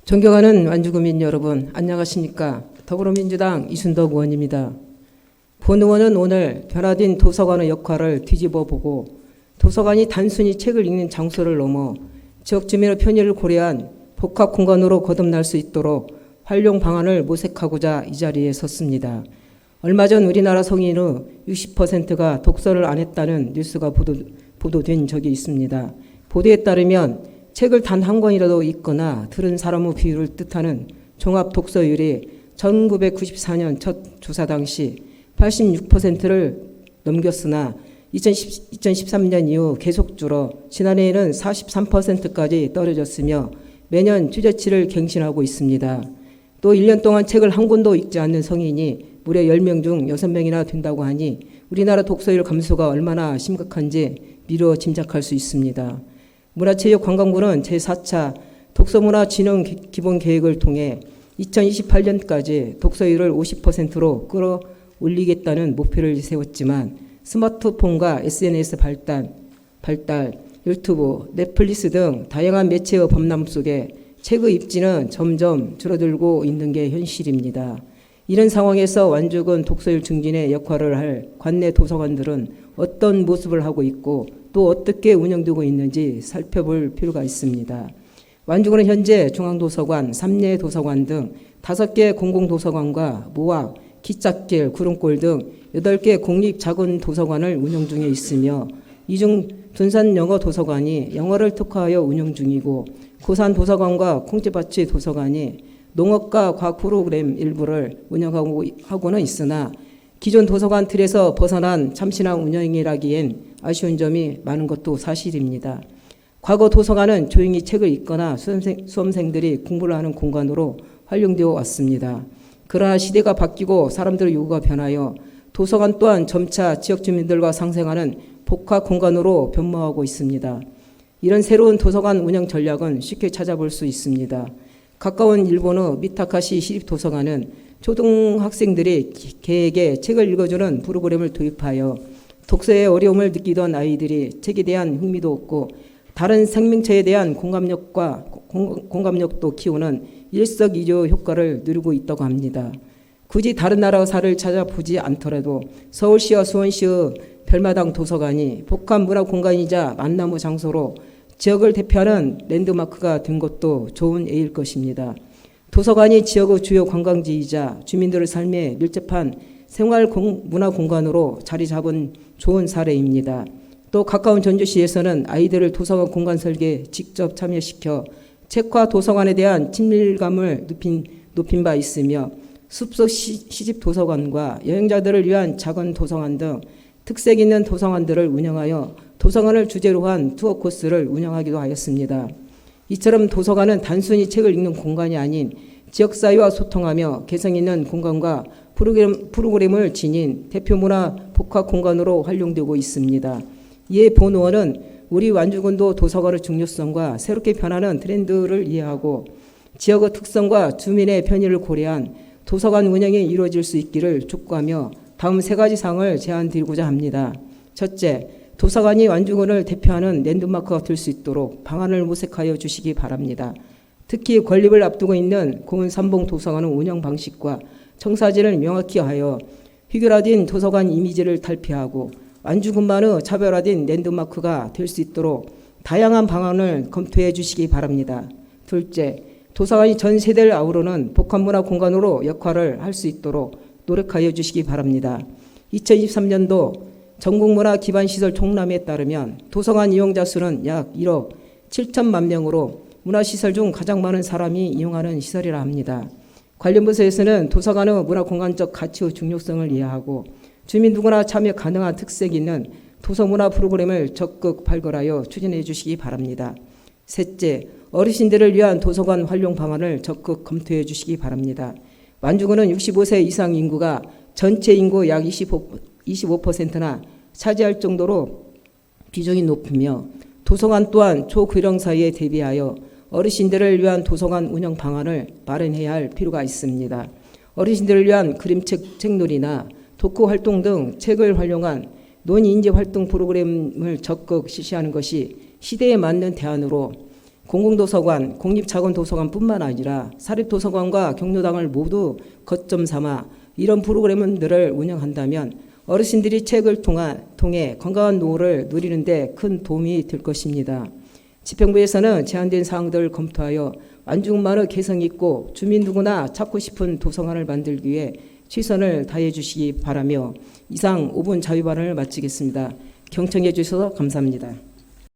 존경하는 완주구민 여러분, 안녕하십니까? 더불어민주당 이순덕 의원입니다. 본 의원은 오늘 변화된 도서관의 역할을 뒤집어보고 도서관이 단순히 책을 읽는 장소를 넘어 지역 주민의 편의를 고려한 복합 공간으로 거듭날 수 있도록 활용 방안을 모색하고자 이 자리에 섰습니다. 얼마 전 우리나라 성인의 60%가 독서를 안 했다는 뉴스가 보도된 적이 있습니다. 보도에 따르면 책을 단 한 권이라도 읽거나 들은 사람의 비율을 뜻하는 종합 독서율이 1994년 첫 조사 당시 86%를 넘겼으나 2013년 이후 계속 줄어 지난해에는 43%까지 떨어졌으며 매년 최저치를 갱신하고 있습니다. 또 1년 동안 책을 한 권도 읽지 않는 성인이 무려 10명 중 6명이나 된다고 하니 우리나라 독서율 감소가 얼마나 심각한지 미루어 짐작할 수 있습니다. 문화체육관광부는 제4차 독서문화진흥 기본계획을 통해 2028년까지 독서율을 50%로 끌어올리겠다는 목표를 세웠지만 스마트폰과 SNS 발달, 유튜브, 넷플릭스 등 다양한 매체의 범람 속에 책의 입지는 점점 줄어들고 있는 게 현실입니다. 이런 상황에서 완주군 독서율 증진의 역할을 할 관내 도서관들은 어떤 모습을 하고 있고 또 어떻게 운영되고 있는지 살펴볼 필요가 있습니다. 완주군은 현재 중앙도서관, 삼례도서관 등 5개 공공도서관과 모학, 기찻길, 구름골 등 8개 공립 작은 도서관을 운영 중에 있으며 이 중 둔산영어도서관이 영어를 특화하여 운영 중이고 고산도서관과 콩쥐밭이 도서관이 농업과 과학 프로그램 일부를 운영하고는 있으나 기존 도서관 틀에서 벗어난 참신한 운영이라기엔 아쉬운 점이 많은 것도 사실입니다. 과거 도서관은 조용히 책을 읽거나 수험생들이 공부를 하는 공간으로 활용되어 왔습니다. 그러나 시대가 바뀌고 사람들의 요구가 변하여 도서관 또한 점차 지역 주민들과 상생하는 복합 공간으로 변모하고 있습니다. 이런 새로운 도서관 운영 전략은 쉽게 찾아볼 수 있습니다. 가까운 일본의 미타카시 시립도서관은 초등학생들이 개에게 책을 읽어주는 프로그램을 도입하여 독서의 어려움을 느끼던 아이들이 책에 대한 흥미도 얻고 다른 생명체에 대한 공감력도 키우는 일석이조 효과를 누리고 있다고 합니다. 굳이 다른 나라 사를 찾아보지 않더라도 서울시와 수원시의 별마당 도서관이 복합 문화 공간이자 만남의 장소로 지역을 대표하는 랜드마크가 된 것도 좋은 예일 것입니다. 도서관이 지역의 주요 관광지이자 주민들의 삶에 밀접한 생활 문화 공간으로 자리 잡은 좋은 사례입니다. 또 가까운 전주시에서는 아이들을 도서관 공간 설계에 직접 참여시켜 책과 도서관에 대한 친밀감을 높인 바 있으며 숲속 시집 도서관과 여행자들을 위한 작은 도서관 등 특색 있는 도서관들을 운영하여 도서관을 주제로 한 투어 코스를 운영하기도 하였습니다. 이처럼 도서관은 단순히 책을 읽는 공간이 아닌 지역사회와 소통하며 개성 있는 공간과 프로그램을 지닌 대표문화 복합 공간으로 활용되고 있습니다. 이에 본 의원은 우리 완주군도 도서관의 중요성과 새롭게 변하는 트렌드를 이해하고 지역의 특성과 주민의 편의를 고려한 도서관 운영이 이루어질 수 있기를 촉구하며 다음 3가지 사항을 제안드리고자 합니다. 첫째, 도서관이 완주군을 대표하는 랜드마크가 될 수 있도록 방안을 모색하여 주시기 바랍니다. 특히 건립을 앞두고 있는 고은 삼봉 도서관의 운영 방식과 청사진을 명확히 하여 휘결화된 도서관 이미지를 탈피하고 완주군만의 차별화된 랜드마크가 될 수 있도록 다양한 방안을 검토해 주시기 바랍니다. 둘째, 도서관이 전 세대를 아우르는 복합문화 공간으로 역할을 할 수 있도록 노력하여 주시기 바랍니다. 2023년도 전국문화기반시설 총람에 따르면 도서관 이용자 수는 약 1억 7천만 명으로 문화시설 중 가장 많은 사람이 이용하는 시설이라 합니다. 관련 부서에서는 도서관의 문화공간적 가치의 중요성을 이해하고 주민 누구나 참여 가능한 특색 있는 도서문화 프로그램을 적극 발굴하여 추진해 주시기 바랍니다. 셋째, 어르신들을 위한 도서관 활용 방안을 적극 검토해 주시기 바랍니다. 완주군은 65세 이상 인구가 전체 인구 약 25%나 차지할 정도로 비중이 높으며 도서관 또한 초고령 사회에 대비하여 어르신들을 위한 도서관 운영 방안을 마련해야 할 필요가 있습니다. 어르신들을 위한 그림책 책놀이나 독후 활동 등 책을 활용한 논인지 활동 프로그램을 적극 실시하는 것이 시대에 맞는 대안으로 공공도서관, 공립자원도서관뿐만 아니라 사립도서관과 경로당을 모두 거점 삼아 이런 프로그램들을 운영한다면 어르신들이 책을 통해 건강한 노후를 누리는 데 큰 도움이 될 것입니다. 집행부에서는 제한된 사항들을 검토하여 안중만의 개성 있고 주민 누구나 찾고 싶은 도서관을 만들기 위해 최선을 다해 주시기 바라며 이상 5분 자유발언을 마치겠습니다. 경청해 주셔서 감사합니다.